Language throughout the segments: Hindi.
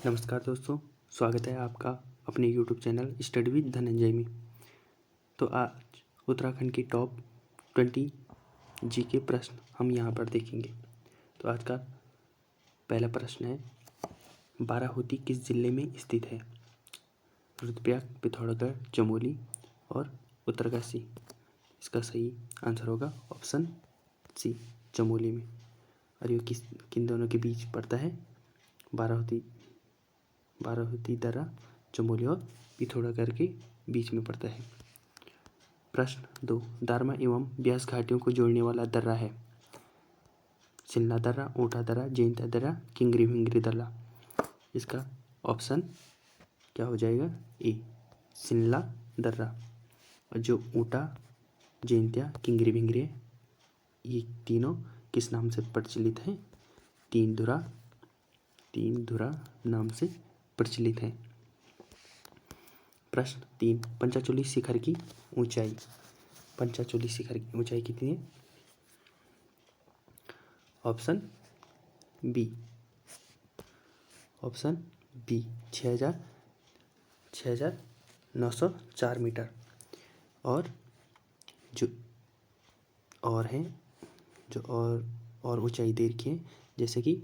नमस्कार दोस्तों, स्वागत है आपका अपने YouTube channel study with Dhananjay में। तो आज उत्तराखंड की टॉप 20 जीके प्रश्न हम यहाँ पर देखेंगे। तो आज का पहला प्रश्न है, बाराहोती किस जिले में स्थित है? रुद्रप्रयाग, पिथौरागढ़, चमोली और उत्तरकाशी। इसका सही आंसर होगा ऑप्शन सी, चमोली में। और ये किन दोनों के बीच पड़ता है? बाराहोती दर्रा चमोली और पिथौरागढ़ के बीच में पड़ता है। प्रश्न 2, दारमा एवं ब्यास घाटियों को जोड़ने वाला दर्रा है? शिलना दर्रा, ओठा दर्रा, जैंतिया दर्रा, किंगरी विंगरी दर्रा। इसका ऑप्शन क्या हो जाएगा? ए, शिलना दर्रा। और जो ओठा, जैंतिया, किंगरी विंगरी है, ये तीनों किस नाम से प्रचलित हैं? तीन धुरा नाम से प्रचलित है। प्रश्न 3, पंचाचूली शिखर की ऊंचाई। पंचाचूली शिखर की ऊंचाई कितनी है? Option B 6,904 metre. और जो और हैं और ऊंचाई दे रखी है, जैसे कि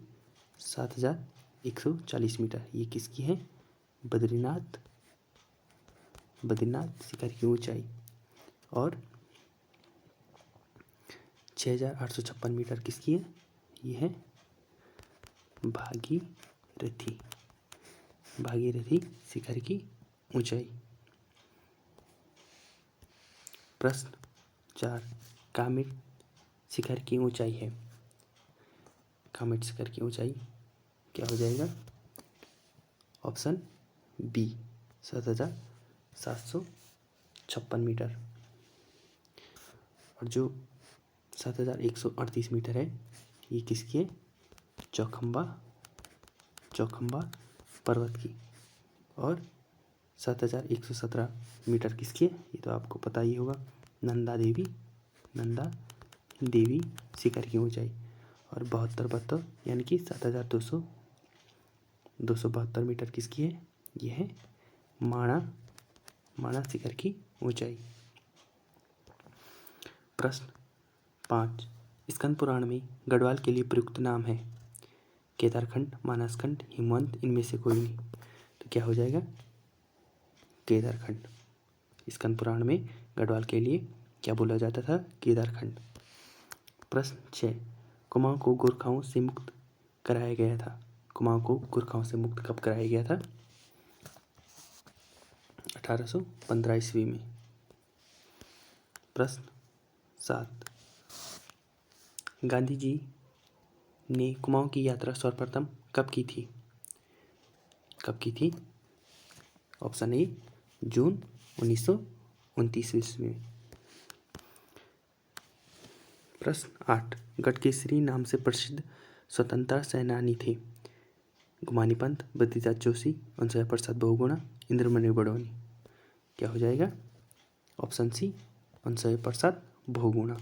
7,140 मीटर। ये किसकी है? बद्रीनाथ शिखर की ऊंचाई। और 6,856 मीटर किसकी है? ये है भागीरथी शिखर की ऊंचाई। प्रश्न 4, कामेट शिखर की ऊंचाई है? कामेट शिखर की ऊंचाई क्या हो जाएगा? Option B 7,756 metre. और जो 7,138 मीटर है, ये किसकी है? चौखंबा पर्वत की। और 7,117 मीटर किसकी है? ये तो आपको पता ही होगा, नंदा देवी शिखर की ऊंचाई। और 72 यानी कि 7,272 मीटर किसकी है? ये है माणा शिखर की ऊंचाई। प्रश्न 5, स्कंद पुराण में गढ़वाल के लिए प्रयुक्त नाम है? केदारखंड, मानसखंड, हिमवंत, इनमें से कोई नहीं। तो क्या हो जाएगा? केदारखंड। स्कंद पुराण में गढ़वाल के लिए क्या बोला जाता था? केदारखंड। प्रश्न 6, कुमाऊं को गोरखाओं से मुक्त कराया गया था? कुमाऊं को गोरखाओं से मुक्त कब कराया गया था? 1815 ईस्वी में। प्रश्न 7, गांधी जी ने कुमाऊं की यात्रा सर्वप्रथम कब की थी? ऑप्शन ए, जून 1929 ईस्वी में। प्रश्न 8, गढ़केसरी नाम से प्रसिद्ध स्वतंत्रता सेनानी थे? गुमानी पंत, बद्रीदास जोशी, अंसुया प्रसाद बहुगुणा, इंद्रमणि बडौनी। क्या हो जाएगा? ऑप्शन सी, अंसुया प्रसाद बहुगुणा।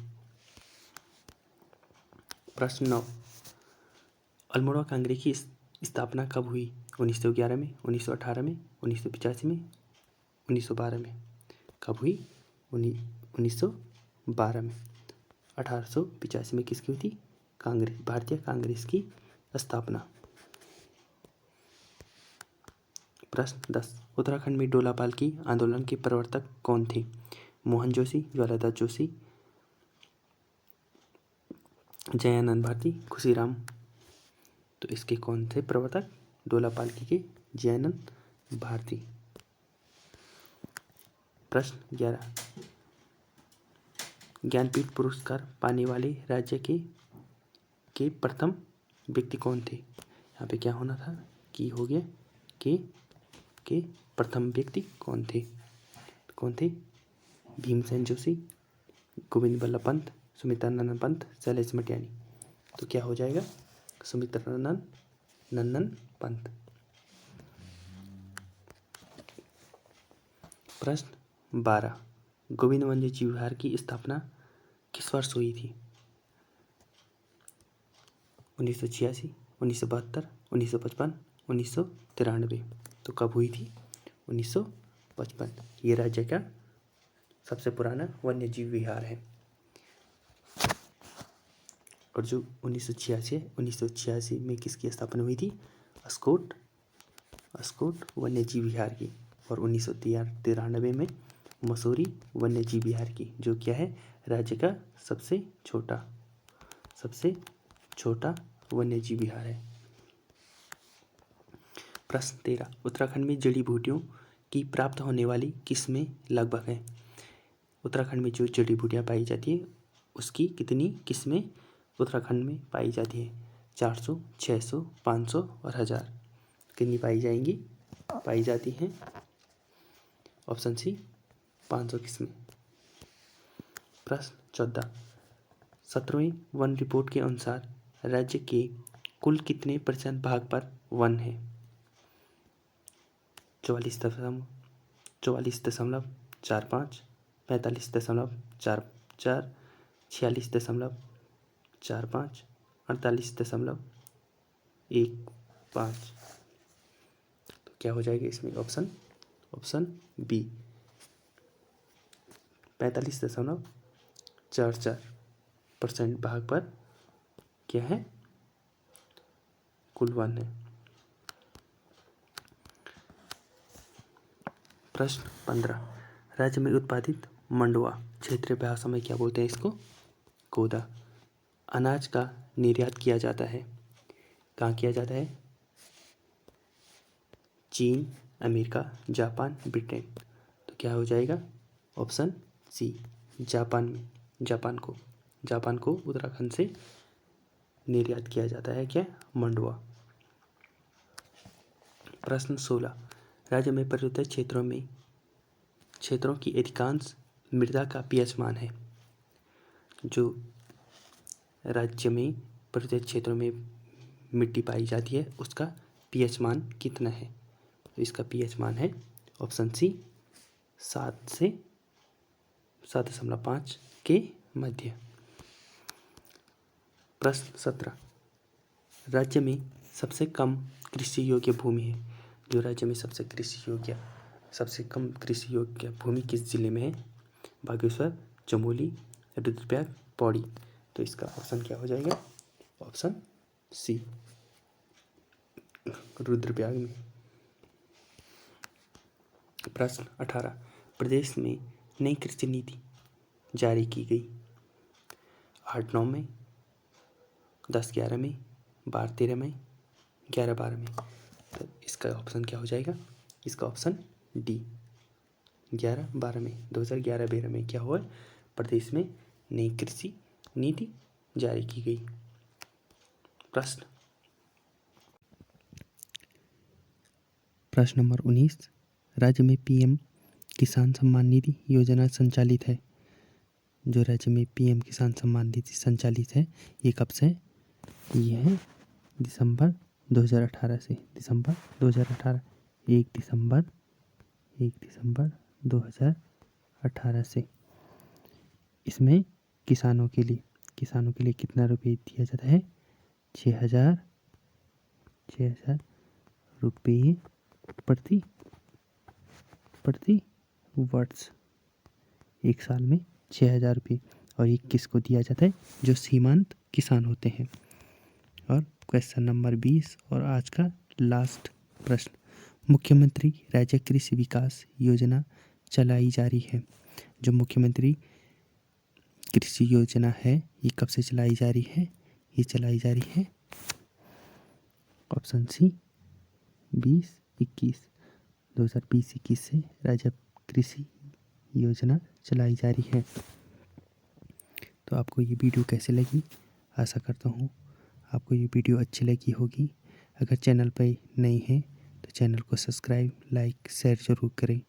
प्रश्न 9, अल्मोड़ा कांगड़े की स्थापना कब हुई? 1911 में, 1918 में, 1985 में, 1912 में। कब हुई? 1912 में। 1885 में किसकी हुई थी? भारतीय कांग्रेस की स्थापना। प्रश्न 10, उत्तराखंड में डोलापाल की आंदोलन के प्रवर्तक कौन थे? मोहन जोशी, ज्वालादास जोशी, जयानंद भारती, खुशीराम। तो इसके कौन थे प्रवर्तक? डोलापाल के जयानंद भारती। प्रश्न 11, ज्ञानपीठ पुरस्कार पाने वाले राज्य के प्रथम व्यक्ति कौन थे? यहाँ पे क्या होना था? कि हो गया के प्रथम व्यक्ति कौन थे? भीमसेन जोशी, गोविंद बल्लभ पंत, सुमित्रानंद पंत, शैलेश मटियानी। तो क्या हो जाएगा? सुमित्रानंद पंत। प्रश्न 12, गोविंद वन्य जीव विहार की स्थापना किस वर्ष हुई थी? 1986, 1972, 1955, 1993। तो कब हुई थी? 1955। ये राज्य का सबसे पुराना वन्यजीव विहार है। और जो 1986 में किसकी स्थापना हुई थी? अस्कोट वन्यजीव विहार की। और 1993 में मसूरी वन्यजीव विहार की, जो क्या है? राज्य का सबसे छोटा वन्यजीव विहार है। प्रश्न 13, उत्तराखंड में जड़ी बूटियों की प्राप्त होने वाली किस्में लगभग है। उत्तराखंड में जो जड़ी बूटियाँ पाई जाती है उसकी कितनी किस्में उत्तराखंड में पाई जाती है? 400, 600, 500 और 1000। कितनी पाई जाती हैं? ऑप्शन सी 500 किस्में। प्रश्न 14, 17वीं वन रिपोर्ट के अनुसार राज्य के कुल कितने % भाग पर वन है? 44.45, 45.44, 46.45, 48.15। तो क्या हो जाएगा इसमें? ऑप्शन बी 45.44% भाग पर क्या है? कुल वन है। प्रश्न 15, राज्य में उत्पादित मंडुआ क्षेत्रीय भाषा में क्या बोलते हैं इसको? कोदा। अनाज का निर्यात किया जाता है, कहाँ किया जाता है? चीन, अमेरिका, जापान, ब्रिटेन। तो क्या हो जाएगा? ऑप्शन सी जापान में। जापान को उत्तराखंड से निर्यात किया जाता है क्या? मंडुआ। प्रश्न 16, राज्य में पर्वतीय क्षेत्रों की अधिकांश मृदा का pH मान है। जो राज्य में पर्वतीय क्षेत्रों में मिट्टी पाई जाती है उसका pH मान कितना है? तो इसका pH मान है ऑप्शन सी 7 से 7.5 के मध्य। प्रश्न 17, राज्य में सबसे कम कृषि योग्य भूमि है। जो राज्य में सबसे कम कृषि योग्य भूमि किस जिले में है? बागेश्वर, चमोली, रुद्रप्रयाग, पौड़ी। तो इसका ऑप्शन क्या हो जाएगा? ऑप्शन सी रुद्रप्रयाग में। प्रश्न 18, प्रदेश में नई कृषि नीति जारी की गई 8-9 में, 10-11 में, 12-13 में, 11-12 में। तो इसका ऑप्शन क्या हो जाएगा? इसका ऑप्शन डी 11-12 में। 2011-12 में क्या हुआ? प्रदेश में नई कृषि नीति जारी की गई। प्रश्न नंबर 19, राज्य में पीएम किसान सम्मान निधि योजना संचालित है। जो राज्य में पीएम किसान सम्मान निधि संचालित है ये कब से? ये है दिसंबर 2018 से। दिसंबर 2018, 1 दिसंबर 2018 से। इसमें किसानों के लिए कितना रुपये दिया जाता है? 6,000 रुपये प्रति वर्ष। एक साल में 6,000 रुपये। और ये किसको दिया जाता है? जो सीमांत किसान होते हैं। और क्वेश्चन नंबर 20 और आज का लास्ट प्रश्न, मुख्यमंत्री राज्य कृषि विकास योजना चलाई जा रही है। जो मुख्यमंत्री कृषि योजना है ये कब से चलाई जा रही है? ये चलाई जा रही है ऑप्शन सी 2020-21 से राज्य कृषि योजना चलाई जा रही है। तो आपको ये वीडियो कैसे लगी? आशा करता हूँ आपको ये वीडियो अच्छी लगी होगी। अगर चैनल पर नए हैं तो चैनल को सब्सक्राइब, लाइक, शेयर ज़रूर करें।